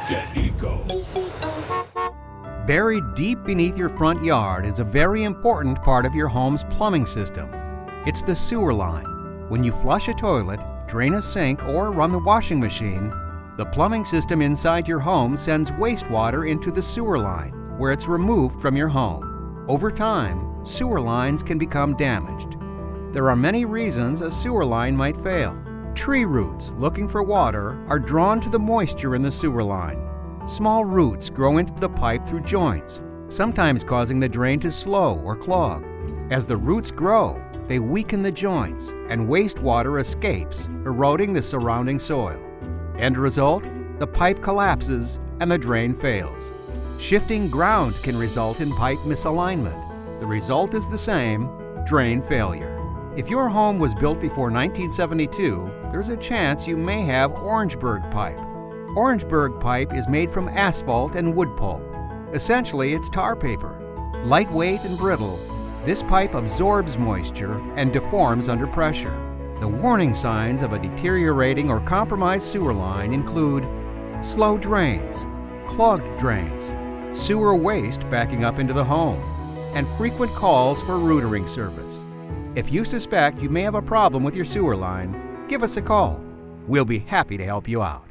Get eco. Buried deep beneath your front yard is a very important part of your home's plumbing system. It's the sewer line. When you flush a toilet, drain a sink, or run the washing machine, the plumbing system inside your home sends wastewater into the sewer line, where it's removed from your home. Over time, sewer lines can become damaged. There are many reasons a sewer line might fail. Tree roots looking for water are drawn to the moisture in the sewer line. Small roots grow into the pipe through joints, sometimes causing the drain to slow or clog. As the roots grow, they weaken the joints and wastewater escapes, eroding the surrounding soil. End result, the pipe collapses and the drain fails. Shifting ground can result in pipe misalignment. The result is the same: drain failure. If your home was built before 1972, there's a chance you may have Orangeburg pipe. Orangeburg pipe is made from asphalt and wood pulp. Essentially, it's tar paper. Lightweight and brittle, this pipe absorbs moisture and deforms under pressure. The warning signs of a deteriorating or compromised sewer line include slow drains, clogged drains, sewer waste backing up into the home, and frequent calls for rootering service. If you suspect you may have a problem with your sewer line, give us a call. We'll be happy to help you out.